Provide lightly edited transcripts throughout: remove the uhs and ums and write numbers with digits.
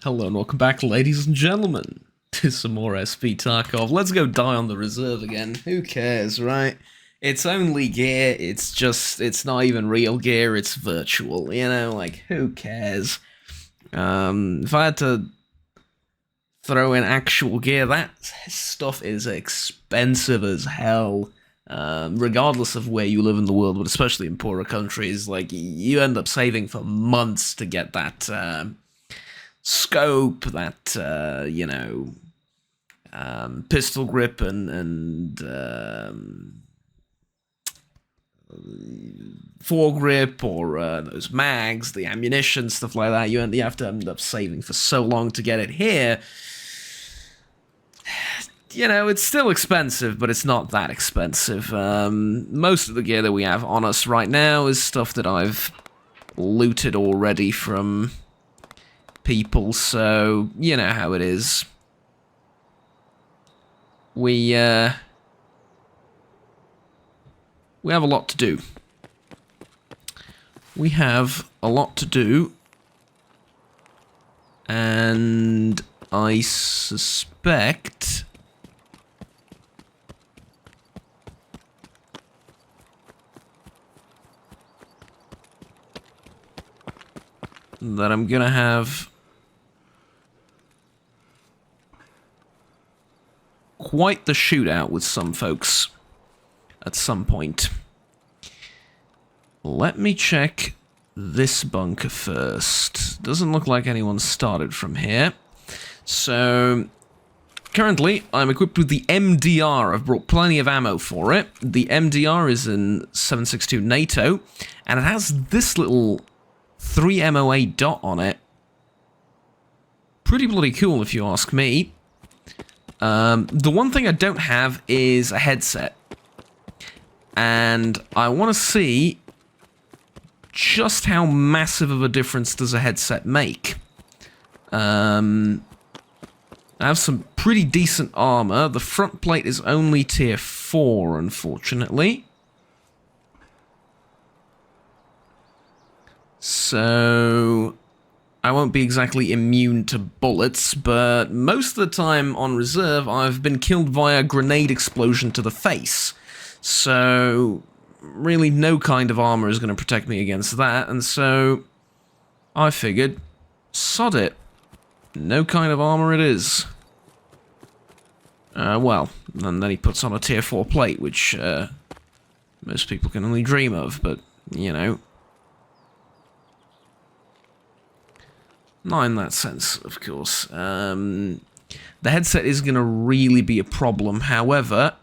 Hello and welcome back, ladies and gentlemen, to some more SP Tarkov. Let's go die on the reserve again. Who cares, right? It's only gear, it's not even real gear, it's virtual, you know, like, who cares? If I had to throw in actual gear, that stuff is expensive as hell. Regardless of where you live in the world, but especially in poorer countries, like, you end up saving for months to get that, scope, that, pistol grip and foregrip, or those mags, the ammunition, stuff like that. You have to end up saving for so long to get it here. You know, it's still expensive, but it's not that expensive. Most of the gear that we have on us right now is stuff that I've looted already from people, so you know how it is. We have a lot to do. We have a lot to do, and I suspect that I'm gonna have quite the shootout with some folks at some point. Let me check this bunker first. Doesn't look like anyone started from here. So, currently, I'm equipped with the MDR. I've brought plenty of ammo for it. The MDR is in 7.62 NATO, and it has this little 3 MOA dot on it. Pretty bloody cool, if you ask me. The one thing I don't have is a headset. And I want to see just how massive of a difference does a headset make. I have some pretty decent armor. The front plate is only tier 4, unfortunately. So I won't be exactly immune to bullets, but most of the time on reserve, I've been killed via grenade explosion to the face. So, really no kind of armor is going to protect me against that, and so I figured, sod it. No kind of armor it is. Well, and then he puts on a tier 4 plate, which most people can only dream of, but, you know. Not in that sense, of course. The headset is going to really be a problem. However,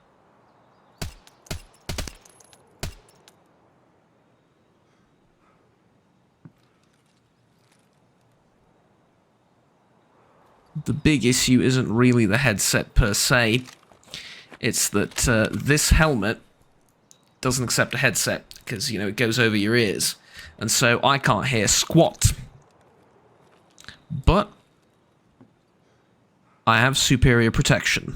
the big issue isn't really the headset per se. It's that this helmet doesn't accept a headset because, you know, it goes over your ears. And so I can't hear squat. But I have superior protection.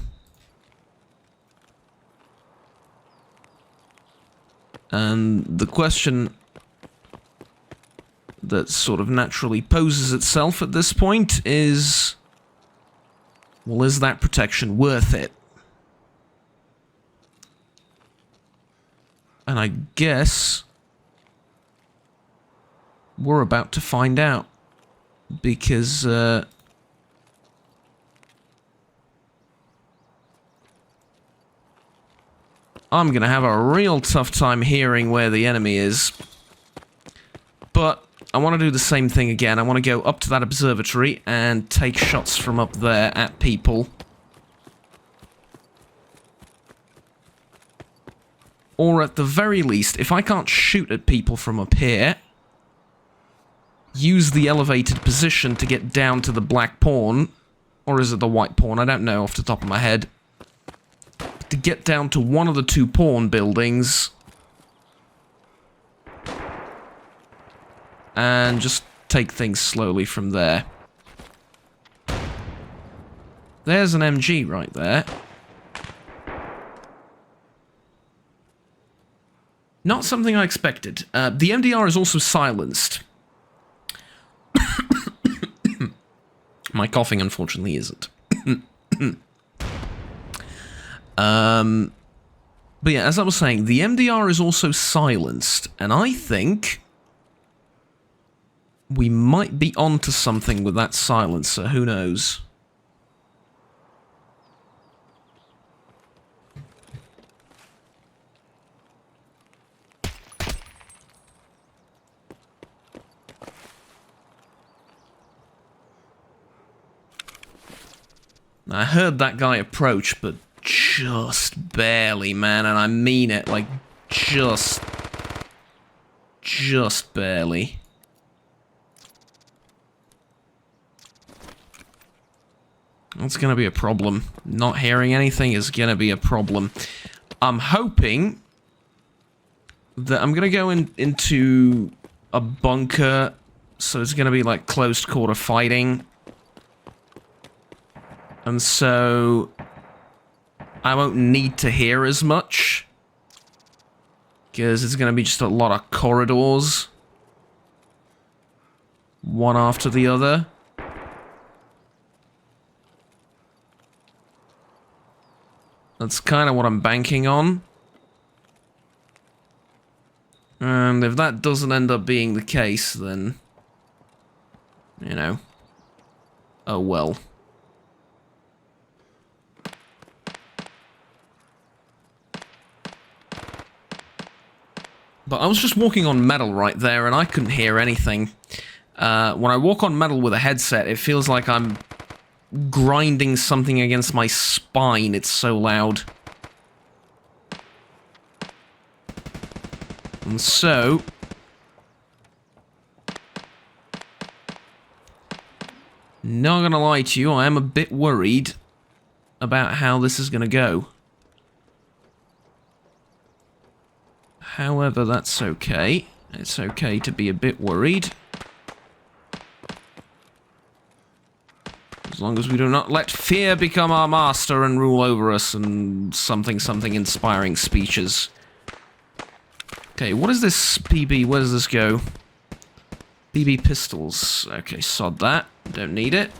And the question that sort of naturally poses itself at this point is, well, is that protection worth it? And I guess we're about to find out. Because, I'm gonna have a real tough time hearing where the enemy is. But I want to do the same thing again. I want to go up to that observatory and take shots from up there at people. Or at the very least, if I can't shoot at people from up here, use the elevated position to get down to the black pawn, or is it the white pawn? I don't know off the top of my head. To get down to one of the 2 pawn buildings, and just take things slowly from there. There's an MG right there. Not something I expected. The MDR is also silenced. My coughing, unfortunately, isn't. But yeah, as I was saying, the MDR is also silenced, and I think we might be onto something with that silencer. Who knows? I heard that guy approach, but just barely, man, and I mean it, like, just barely. That's gonna be a problem. Not hearing anything is gonna be a problem. I'm hoping that I'm gonna go into a bunker, so it's gonna be like close quarter fighting. And so I won't need to hear as much, because it's going to be just a lot of corridors, one after the other. That's kind of what I'm banking on. And if that doesn't end up being the case, then, you know, oh well. But I was just walking on metal right there, and I couldn't hear anything. When I walk on metal with a headset, it feels like I'm grinding something against my spine. It's so loud. And so not gonna lie to you, I am a bit worried about how this is gonna go. However, that's okay. It's okay to be a bit worried. As long as we do not let fear become our master and rule over us and something inspiring speeches. Okay, what is this PB? Where does this go? BB pistols. Okay, sod that. Don't need it.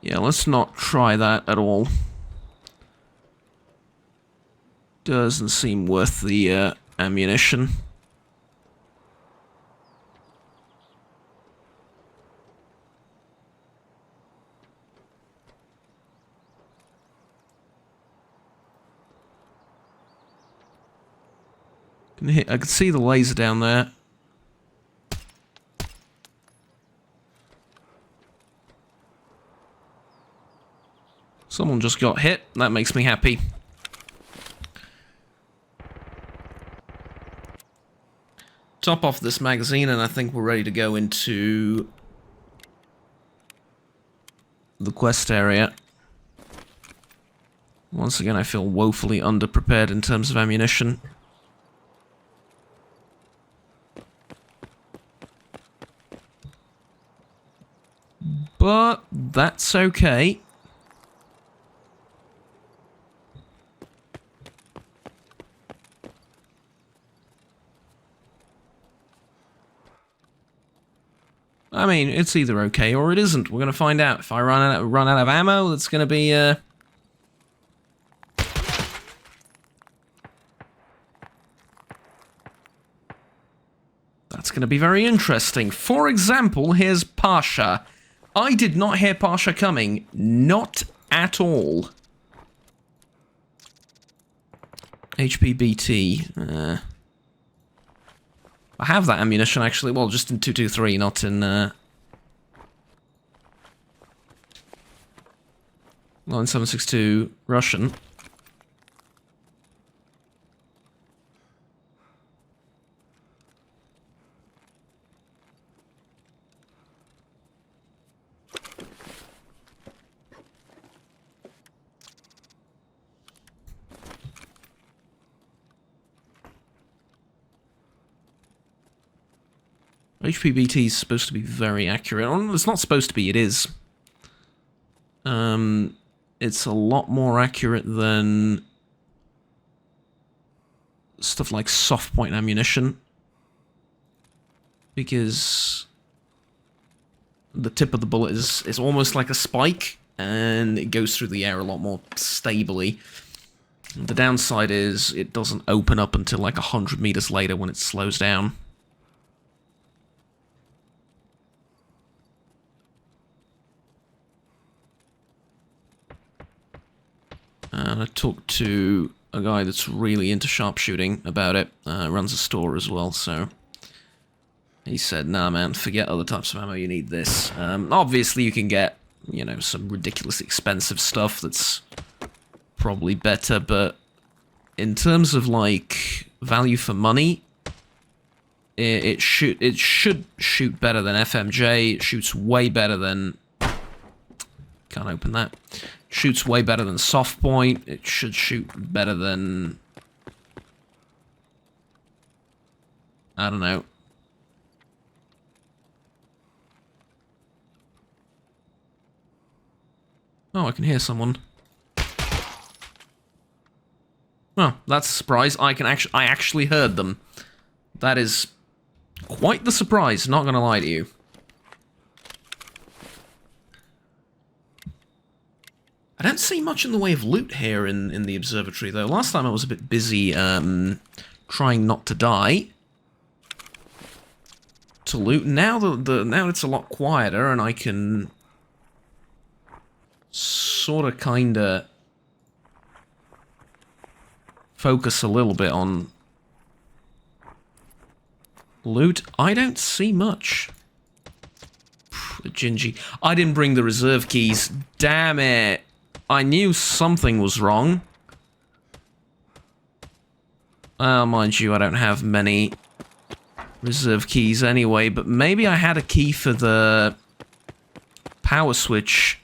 Yeah, let's not try that at all. Doesn't seem worth the ammunition. I can see the laser down there. Someone just got hit. That makes me happy. Top off this magazine, and I think we're ready to go into the quest area. Once again, I feel woefully underprepared in terms of ammunition. But that's okay. I mean, it's either okay or it isn't. We're gonna find out. If I run out of ammo, that's gonna be that's gonna be very interesting. For example, here's Pasha. I did not hear Pasha coming. Not at all. HPBT. I have that ammunition, actually. Well, just in 223, not in, well, in 762 Russian. HPBT is supposed to be very accurate. Oh, it's not supposed to be, it is. It's a lot more accurate than stuff like soft point ammunition. Because the tip of the bullet is almost like a spike, and it goes through the air a lot more stably. The downside is it doesn't open up until like 100 meters later when it slows down. And I talked to a guy that's really into sharpshooting about it, runs a store as well, so he said, nah man, forget other types of ammo, you need this. Obviously you can get, you know, some ridiculously expensive stuff that's probably better, but in terms of, like, value for money, it should shoot better than FMJ, it shoots way better than... Can't open that. Shoots way better than soft point, it should shoot better than... I don't know. Oh, I can hear someone. Oh, that's a surprise. I actually heard them. That is quite the surprise, not gonna lie to you. I don't see much in the way of loot here in the observatory, though. Last time I was a bit busy trying not to die to loot. Now now it's a lot quieter, and I can sort of kinda focus a little bit on loot. I don't see much. Gingy. I didn't bring the reserve keys. Damn it. I knew something was wrong. Mind you, I don't have many reserve keys anyway, but maybe I had a key for the power switch.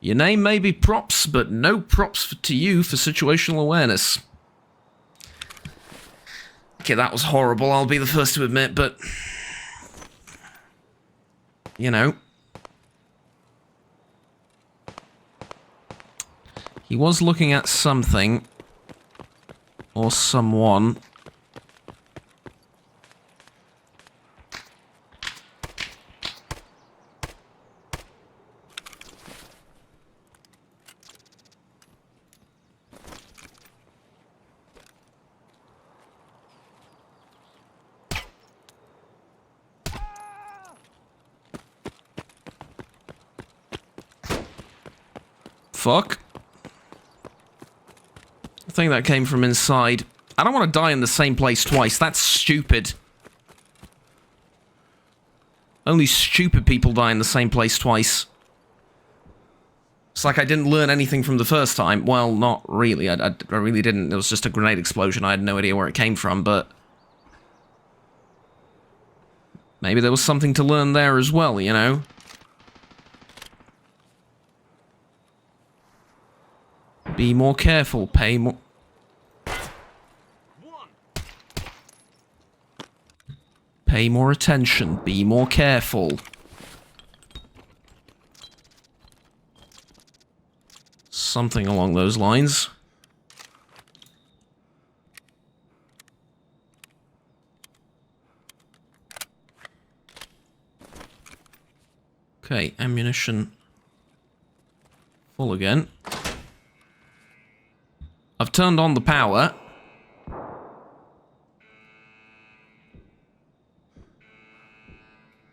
Your name may be Props, but no props to you for situational awareness. Okay, that was horrible, I'll be the first to admit, but... You know. He was looking at something. Or someone. Fuck. I think that came from inside. I don't want to die in the same place twice. That's stupid. Only stupid people die in the same place twice. It's like I didn't learn anything from the first time. Well, not really. I really didn't. It was just a grenade explosion. I had no idea where it came from, but... Maybe there was something to learn there as well, you know? Be more careful, pay more... Pay more attention, be more careful. Something along those lines. Okay, ammunition full again. I've turned on the power.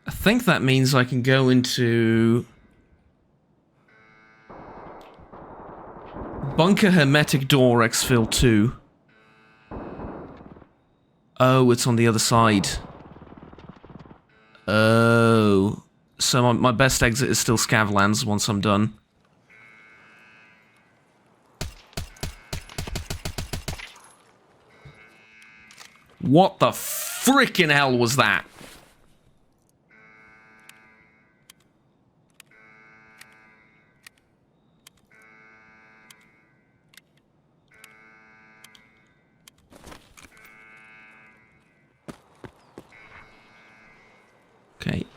I think that means I can go into... Bunker hermetic door exfil 2. Oh, it's on the other side. Oh. So my best exit is still Scavlands once I'm done. What the frickin' hell was that?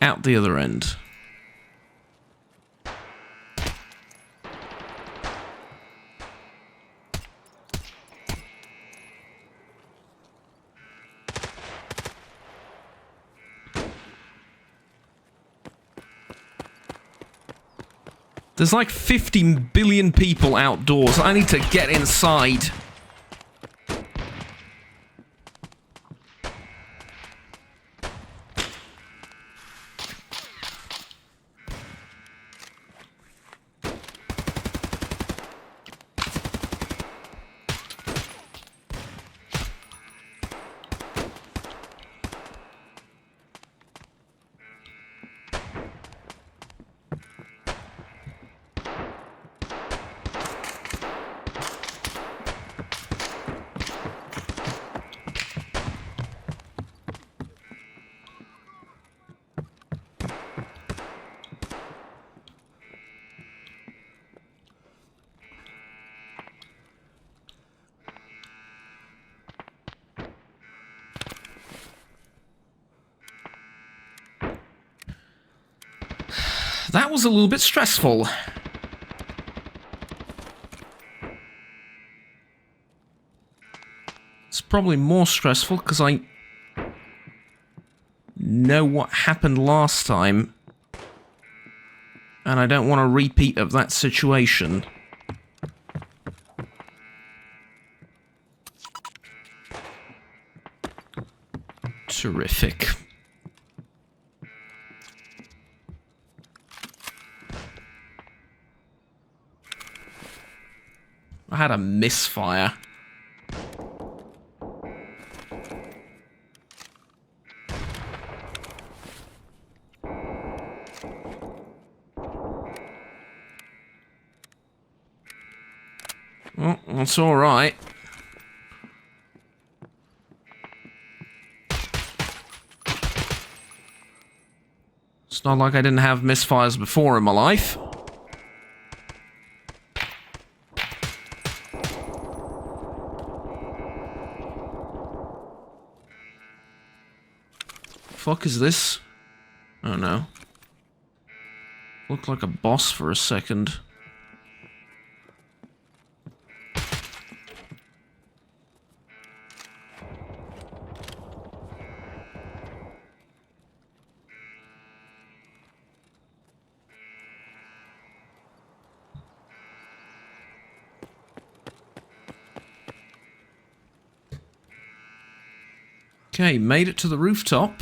out the other end. There's like 50 billion people outdoors. I need to get inside. That was a little bit stressful. It's probably more stressful because I know what happened last time. And I don't want a repeat of that situation. Terrific. I had a misfire. Well, that's all right. It's not like I didn't have misfires before in my life. Fuck is this? Oh no. Looked like a boss for a second. Okay, made it to the rooftop.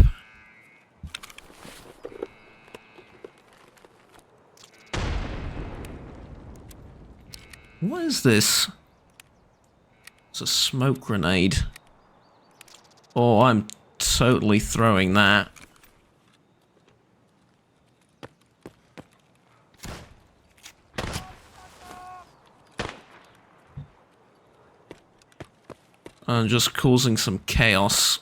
What is this? It's a smoke grenade. Oh, I'm totally throwing that. I'm just causing some chaos.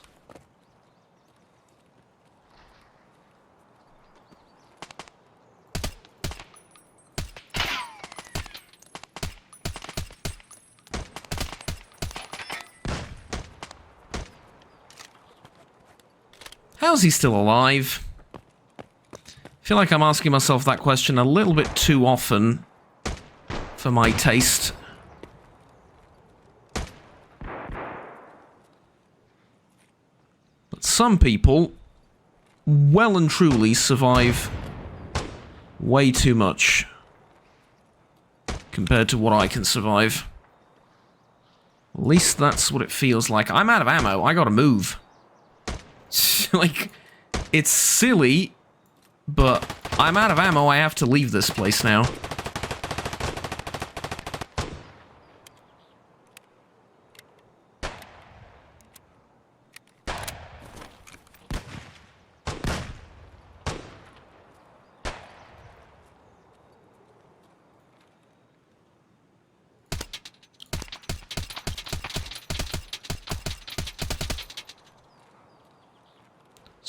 How's he still alive? I feel like I'm asking myself that question a little bit too often for my taste. But some people well and truly survive way too much compared to what I can survive. At least that's what it feels like. I'm out of ammo. I gotta move. Like, it's silly, but I'm out of ammo. I have to leave this place now.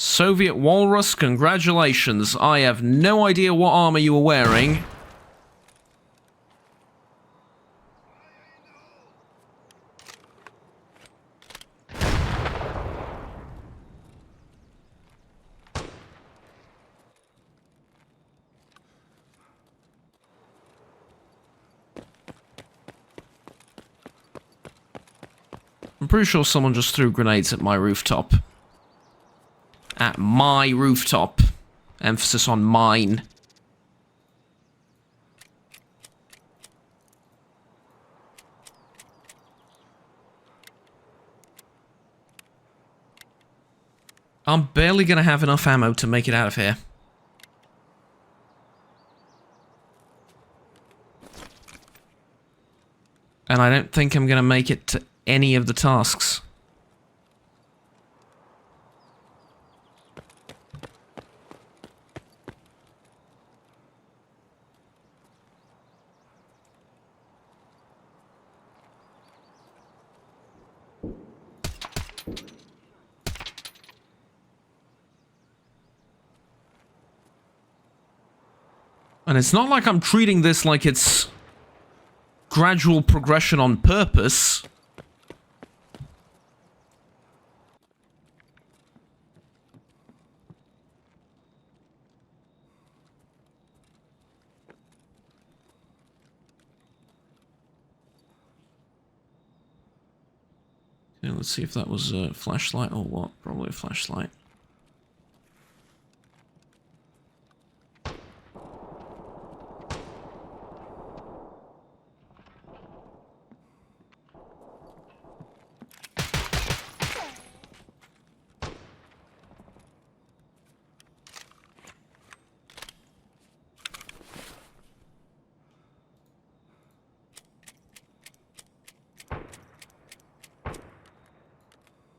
Soviet Walrus, congratulations. I have no idea what armor you were wearing. I'm pretty sure someone just threw grenades at my rooftop. At my rooftop. Emphasis on mine. I'm barely gonna have enough ammo to make it out of here. And I don't think I'm gonna make it to any of the tasks. And it's not like I'm treating this like it's gradual progression on purpose. Okay, let's see if that was a flashlight or what. Probably a flashlight.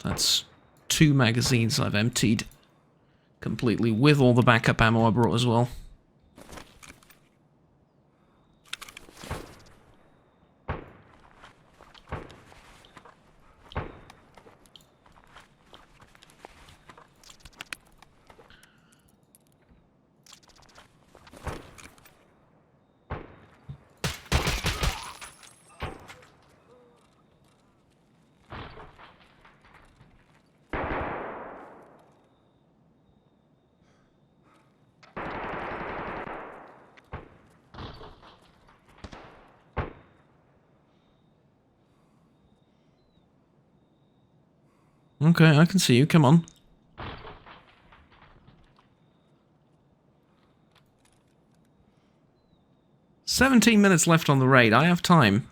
That's 2 magazines I've emptied completely with all the backup ammo I brought as well. Okay, I can see you. Come on. "17 minutes left on the raid. I have time."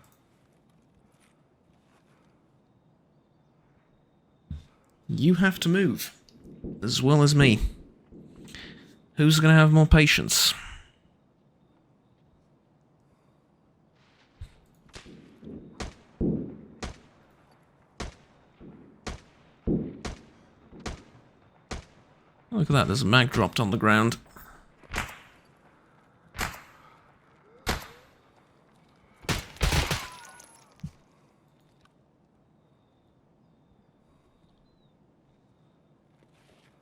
You have to move. As well as me. Who's gonna have more patience? Look at that, there's a mag dropped on the ground.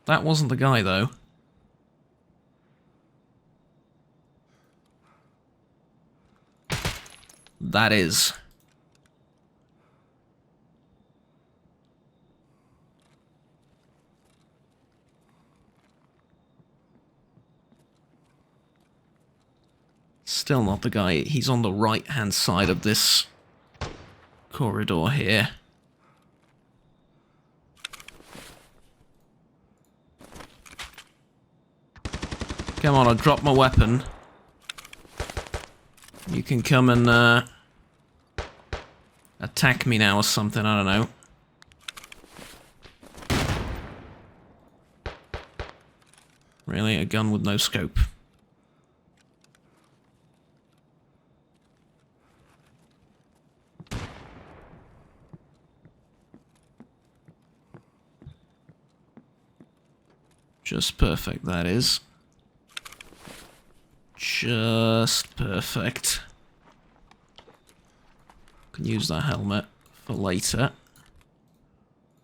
That wasn't the guy, though. That is. Still not the guy. He's on the right-hand side of this corridor here. Come on, I'll drop my weapon. You can come and attack me now or something, I don't know. Really? A gun with no scope. Just perfect, that is. Just perfect. Can use that helmet for later.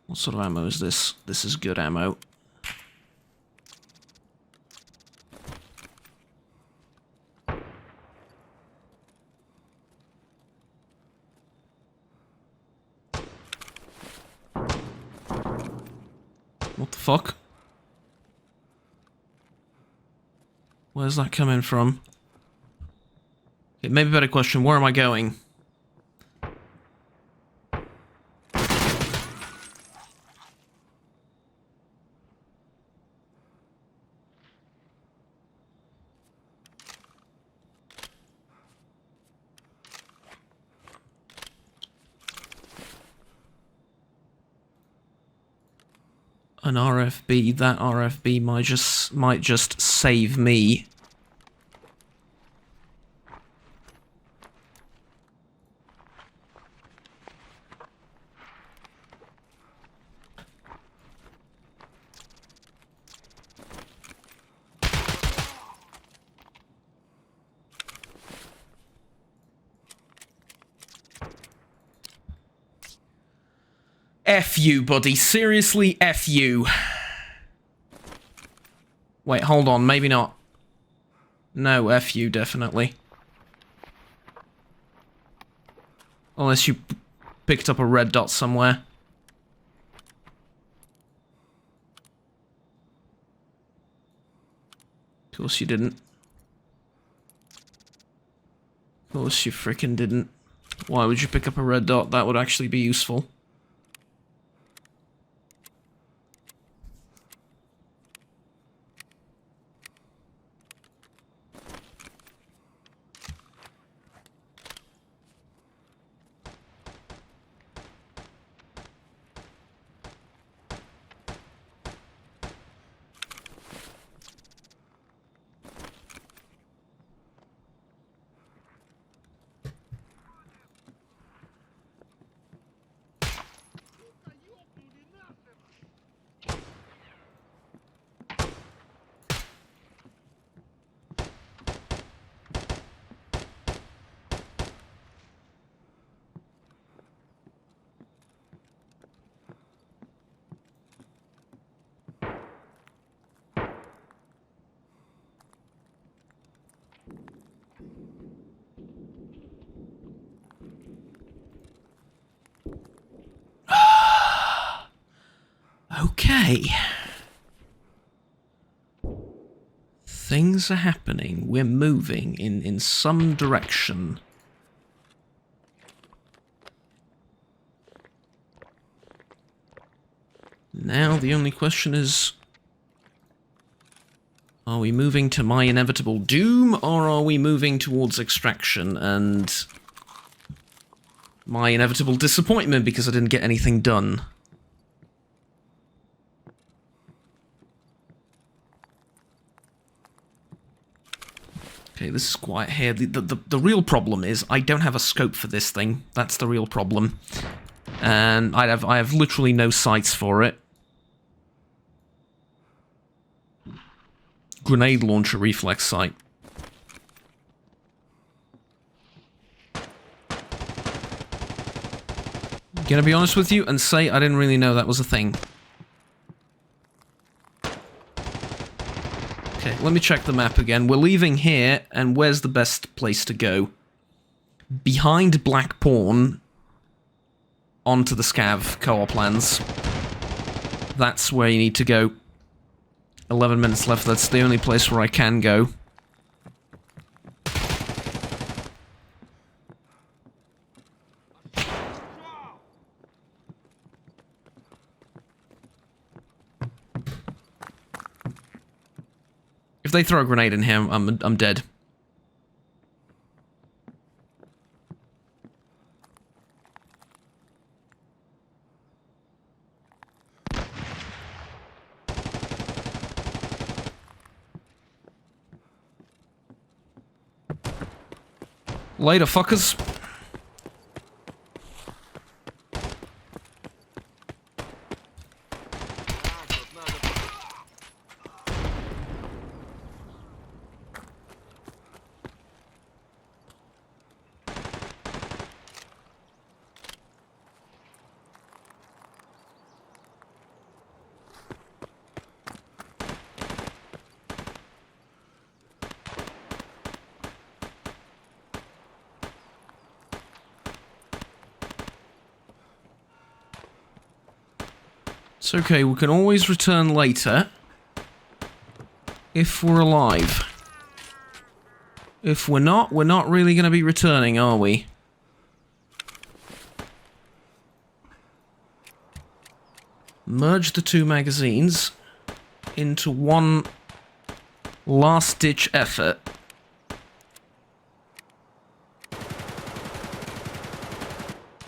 What sort of ammo is this? This is good ammo. What the fuck? Where's that coming from? It may be a better question, where am I going? an RFB, that RFB might just save me. F you, buddy. Seriously, F you. Wait, hold on. Maybe not. No, F you, definitely. Unless you picked up a red dot somewhere. Of course you didn't. Of course you frickin' didn't. Why would you pick up a red dot? That would actually be useful. Okay. Things are happening. We're moving in some direction. Now the only question is, are we moving to my inevitable doom, or are we moving towards extraction and my inevitable disappointment because I didn't get anything done? Okay, this is quiet here. The real problem is I don't have a scope for this thing. That's the real problem. And I have literally no sights for it. Grenade launcher reflex sight. Gonna be honest with you and say I didn't really know that was a thing. Okay, let me check the map again. We're leaving here, and where's the best place to go? Behind Black Pawn, onto the Scav co-op lands. That's where you need to go. 11 minutes left, that's the only place where I can go. If they throw a grenade in here, I'm dead. Later, fuckers. It's okay, we can always return later. If we're alive. If we're not really going to be returning, are we? Merge the two magazines into one last-ditch effort.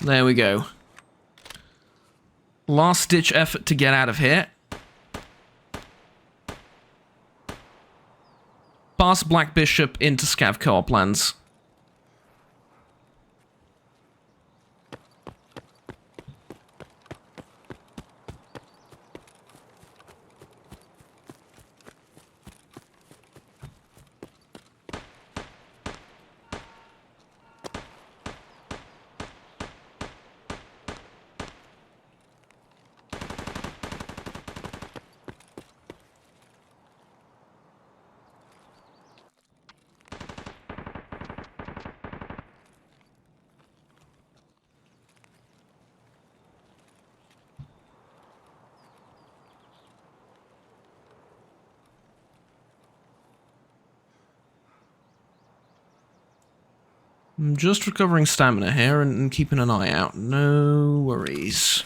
There we go. Last-ditch effort to get out of here. past Black Bishop into Scav co-op lands. I'm just recovering stamina here and keeping an eye out. No worries.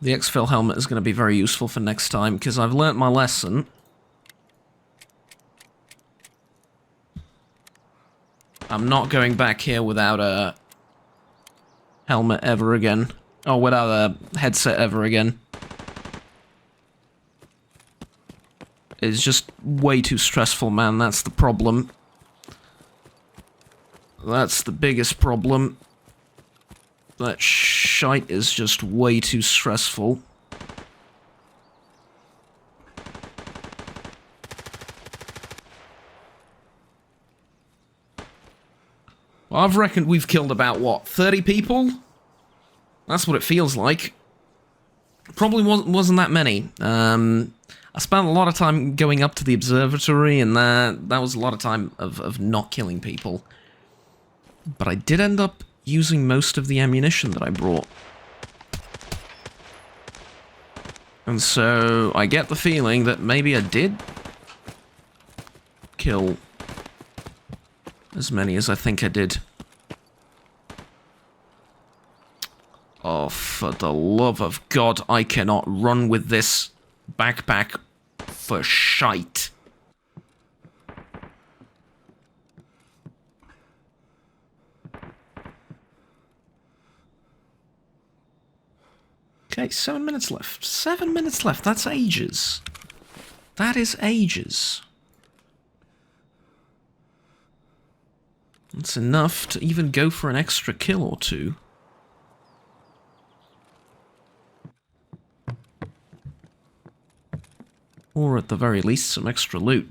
The exfil helmet is going to be very useful for next time, because I've learnt my lesson. I'm not going back here without a helmet ever again. Oh, without a headset ever again. It's just way too stressful, man. That's the problem. That's the biggest problem. That shite is just way too stressful. Well, I've reckoned we've killed about, what, 30 people? That's what it feels like. Probably wasn't that many. I spent a lot of time going up to the observatory, and that was a lot of time of not killing people. But I did end up using most of the ammunition that I brought. And so I get the feeling that maybe I did kill as many as I think I did. Oh, for the love of God, I cannot run with this backpack for shite. Okay, 7 minutes left. 7 minutes left, that's ages. That is ages. That's enough to even go for an extra kill or two. Or at the very least, some extra loot.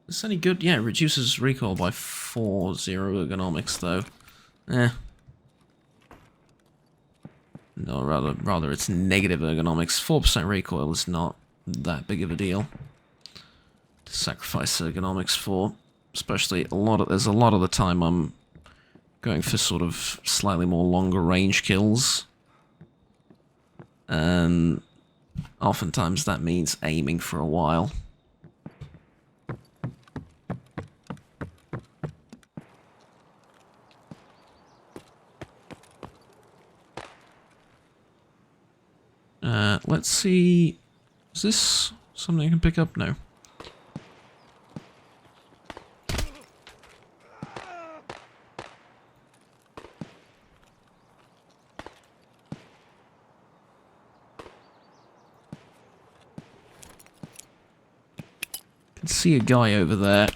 Is this any good? Yeah, it reduces recoil by 4-0 ergonomics, though. Eh. No, rather it's negative ergonomics. 4% recoil is not that big of a deal to sacrifice ergonomics for. Especially there's a lot of the time I'm going for sort of slightly more longer range kills. And oftentimes that means aiming for a while. Let's see. Is this something I can pick up? No. Can see a guy over there.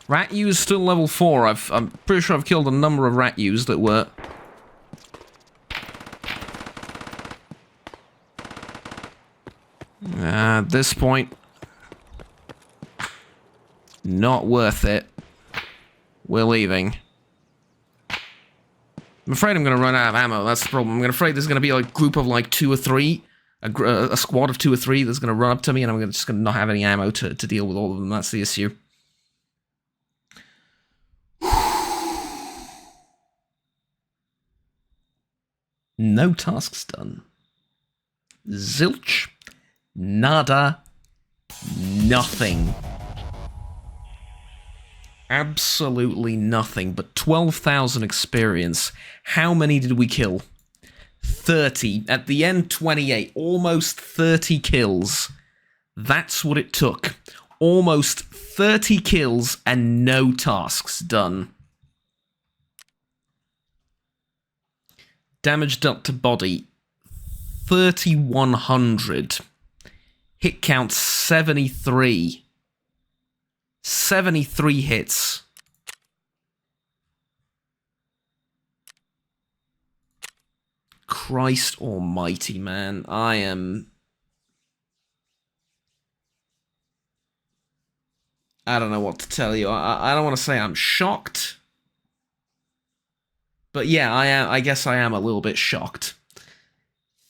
Rat U's still level 4. I'm pretty sure I've killed a number of Rat U's that were... At this point... Not worth it. We're leaving. I'm afraid I'm going to run out of ammo, that's the problem. I'm afraid there's going to be like a group of like 2 or 3. A squad of 2 or 3 that's going to run up to me, and I'm just going to not have any ammo to deal with all of them. That's the issue. No tasks done. Zilch. Nada. Nothing. Absolutely nothing, but 12,000 experience. How many did we kill? 30. At the end, 28. Almost 30 kills. That's what it took. Almost 30 kills and no tasks done. Damage dealt to body, 3,100. Hit count, 73. 73 hits. Christ almighty, man. I don't know what to tell you. I don't want to say I'm shocked. But yeah, I guess I am a little bit shocked.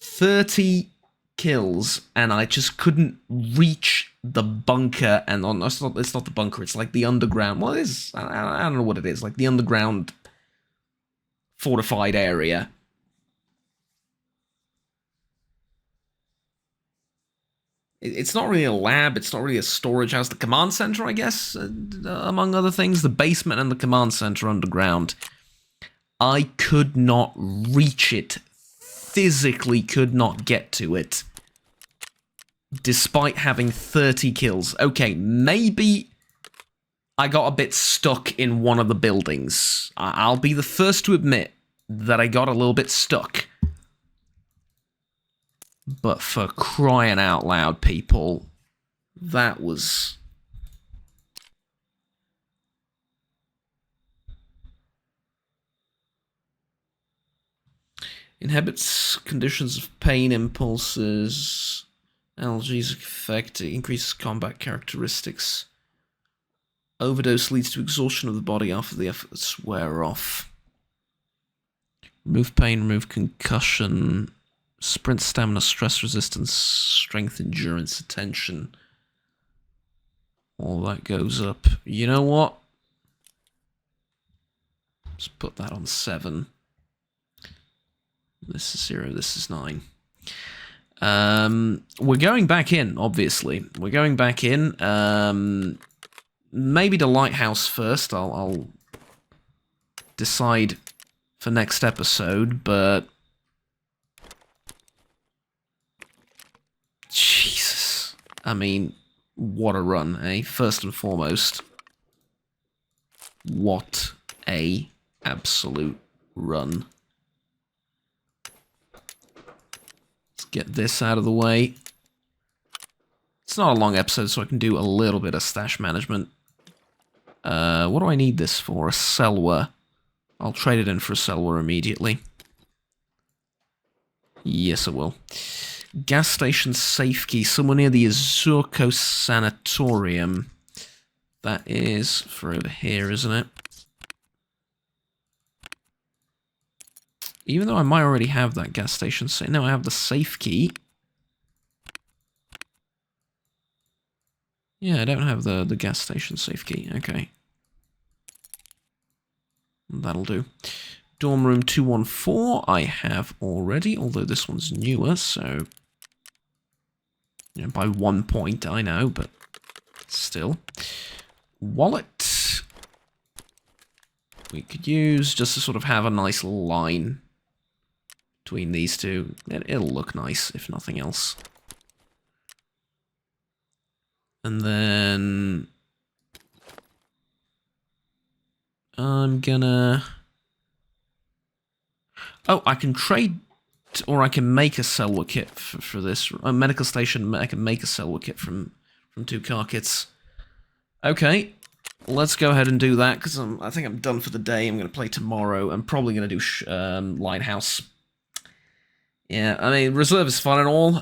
30 kills, and I just couldn't reach the bunker. And it's not the bunker. It's like the underground. Well, it is. I don't know what it is. Like the underground fortified area. It's not really a lab. It's not really a storage house. The command center, I guess, among other things. The basement and the command center underground. I could not reach it. Physically could not get to it. Despite having 30 kills. Okay, maybe I got a bit stuck in one of the buildings. I'll be the first to admit that I got a little bit stuck. But for crying out loud, people, that was... Inhibits conditions of pain, impulses, analgesic effect, increases combat characteristics. Overdose leads to exhaustion of the body after the efforts wear off. Remove pain, remove concussion, sprint stamina, stress resistance, strength, endurance, attention. All that goes up. You know what? Let's put that on 7. This is 0, this is 9. We're going back in, obviously. We're going back in. Maybe the lighthouse first. I'll decide for next episode, but... Jesus. I mean, what a run, eh? First and foremost. What a absolute run. Get this out of the way. It's not a long episode, so I can do a little bit of stash management. What do I need this for? A Selwa. I'll trade it in for a Selwa immediately. Yes, I will. Gas station safe key. Somewhere near the Azurco Sanatorium. That is for over here, isn't it? Even though I might already have that gas station. No, I have the safe key. Yeah, I don't have the gas station safe key. Okay. That'll do. Dorm room 214 I have already, although this one's newer, so... Yeah, by 1 point, I know, but still. Wallet. We could use just to sort of have a nice little line between these two. It'll look nice, if nothing else. And then... I'm gonna... Oh, I can trade, or I can make a Selwa kit for this. A medical station, I can make a Selwa kit from 2 car kits. Okay, let's go ahead and do that, because I think I'm done for the day. I'm going to play tomorrow. I'm probably going to do Lighthouse. Yeah, I mean, Reserve is fun and all.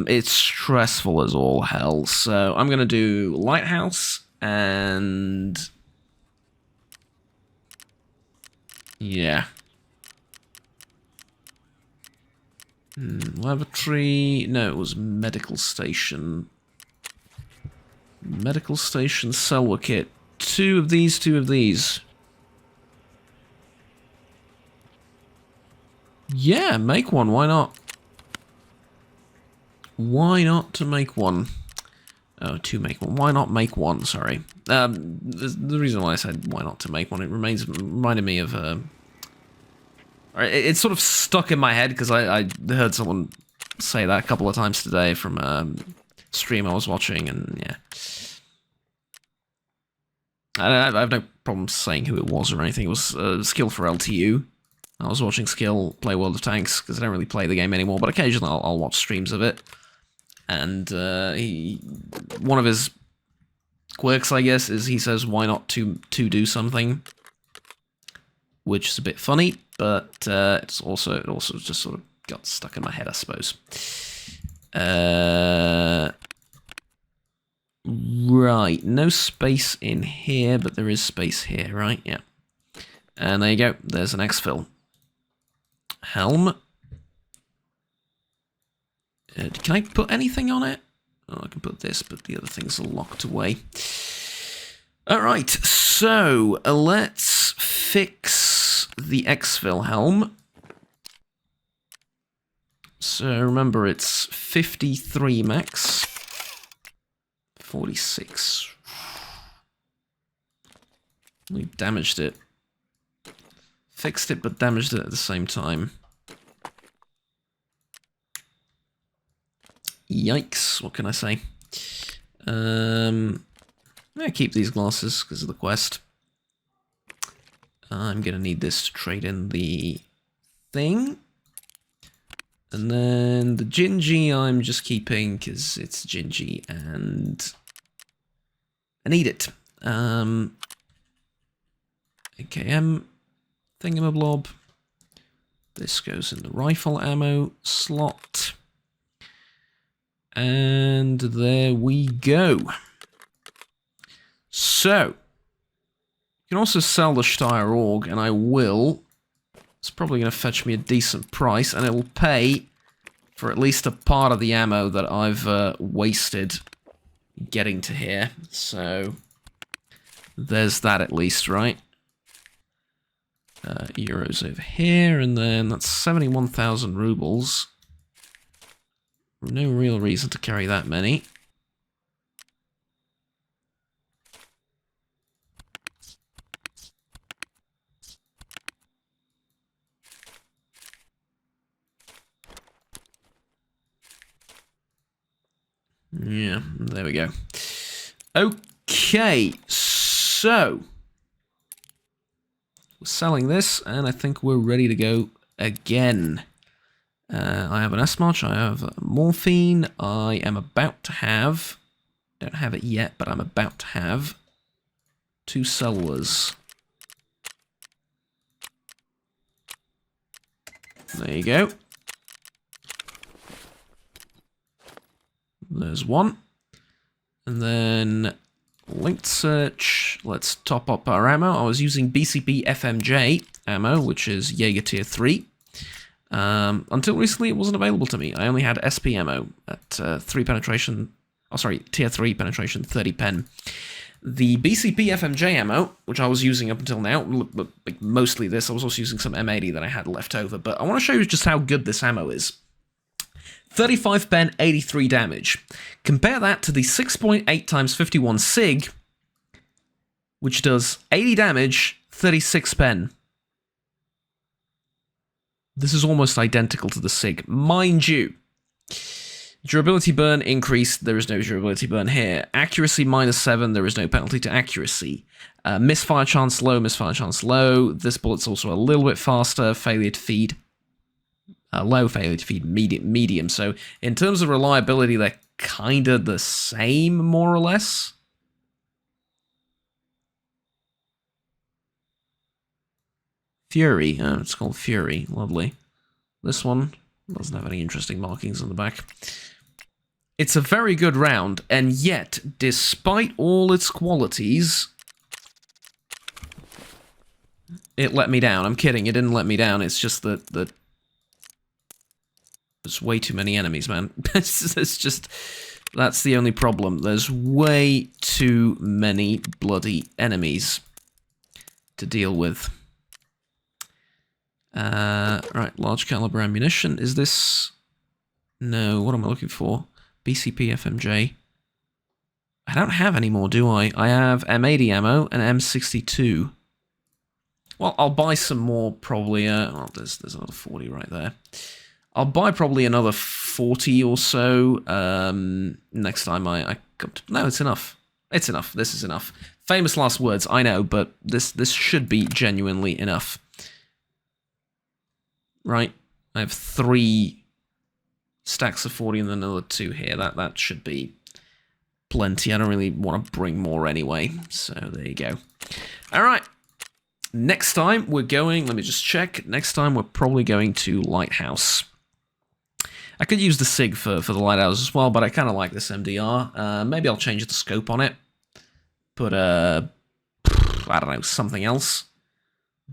It's stressful as all hell. So I'm going to do Lighthouse and... Yeah. Lavatory... No, it was medical station. Medical station Selwa kit. 2 of these, 2 of these. Yeah, make one, why not? Why not to make one? Oh, to make one. Why not make one? Sorry. The reason why I said why not to make one, it reminded me of... It's sort of stuck in my head because I heard someone say that a couple of times today from a stream I was watching, and yeah. I have no problem saying who it was or anything. It was Skill for LTU. I was watching Skill play World of Tanks because I don't really play the game anymore, but occasionally I'll watch streams of it. And one of his quirks, I guess, is he says, "Why not to do something?" Which is a bit funny, but it also just sort of got stuck in my head, I suppose. Right, no space in here, but there is space here, right? Yeah. And there you go. There's an exfil. Helm. Can I put anything on it? Oh, I can put this, but the other things are locked away. Alright, so let's fix the exfil helm. So remember, it's 53 max. 46. We damaged it. Fixed it, but damaged it at the same time. Yikes, what can I say? I'm gonna keep these glasses because of the quest. I'm gonna need this to trade in the thing. And then the Gingy I'm just keeping because it's Gingy and I need it. AKM thingamablob. This goes in the rifle ammo slot. And there we go. So, you can also sell the Steyr Org, and I will. It's probably going to fetch me a decent price, and it will pay for at least a part of the ammo that I've wasted getting to here. So, there's that at least, right? Euros over here, and then that's 71,000 rubles. No real reason to carry that many. Yeah, there we go. Okay, so we're selling this, and I think we're ready to go again. I have an S-March, I have morphine, I am about to have, don't have it yet, but I'm about to have 2 Selwas. There you go. There's one. And then linked search, let's top up our ammo. I was using BCP FMJ ammo, which is Jaeger tier 3. Until recently, it wasn't available to me. I only had SP ammo at 3 penetration. Oh, sorry, tier 3 penetration, 30 pen. The BCP FMJ ammo, which I was using up until now, mostly this, I was also using some M80 that I had left over, but I want to show you just how good this ammo is. 35 pen, 83 damage. Compare that to the 6.8 times 51 SIG, which does 80 damage, 36 pen. This is almost identical to the SIG. Mind you, durability burn increased, there is no durability burn here. Accuracy -7, there is no penalty to accuracy. Misfire chance low, misfire chance low. This bullet's also a little bit faster. Failure to feed low, failure to feed medium. So in terms of reliability, they're kind of the same, more or less. Fury, it's called Fury, lovely. This one doesn't have any interesting markings on the back. It's a very good round, and yet, despite all its qualities, it let me down. I'm kidding, it didn't let me down, it's just that there's way too many enemies, man. It's just, that's the only problem. There's way too many bloody enemies to deal with. Right, large caliber ammunition. Is this No, what am I looking for? BCP FMJ. I don't have any more, do I? I have M80 ammo and M62. Well, I'll buy some more, probably. Oh, there's another 40 right there. I'll buy probably another 40 or so next time I come to... No, it's enough. It's enough. This is enough. Famous last words, I know, but this should be genuinely enough. Right? I have 3 stacks of 40 and then another 2 here. That should be plenty. I don't really want to bring more anyway, so there you go. Alright. Next time we're going... Let me just check. Next time we're probably going to Lighthouse. I could use the SIG for the Lighthouse as well, but I kind of like this MDR. Maybe I'll change the scope on it. Put I don't know, something else.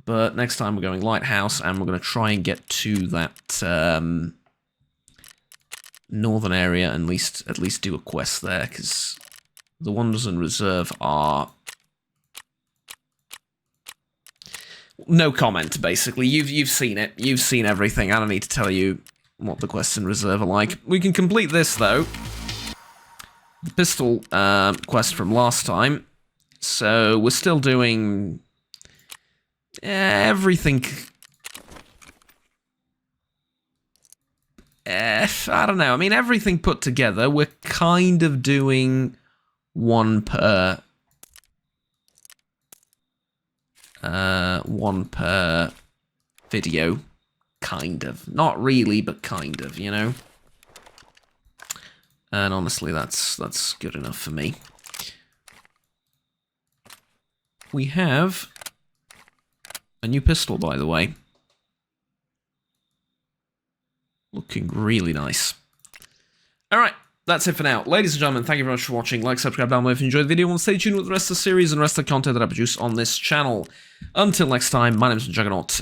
But next time we're going Lighthouse, and we're going to try and get to that northern area and at least do a quest there, because the ones in reserve are... No comment, basically. You've seen it. You've seen everything. I don't need to tell you what the quests in reserve are like. We can complete this, though. The pistol quest from last time. So we're still doing everything. I don't know. I mean, everything put together, we're kind of doing one per video. Kind of. Not really, but kind of, you know? And honestly, that's good enough for me. We have a new pistol, by the way. Looking really nice. Alright, that's it for now. Ladies and gentlemen, thank you very much for watching. Like, subscribe down below if you enjoyed the video, and stay tuned with the rest of the series and the rest of the content that I produce on this channel. Until next time, my name is Juggernaut.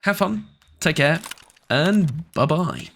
Have fun, take care, and bye-bye.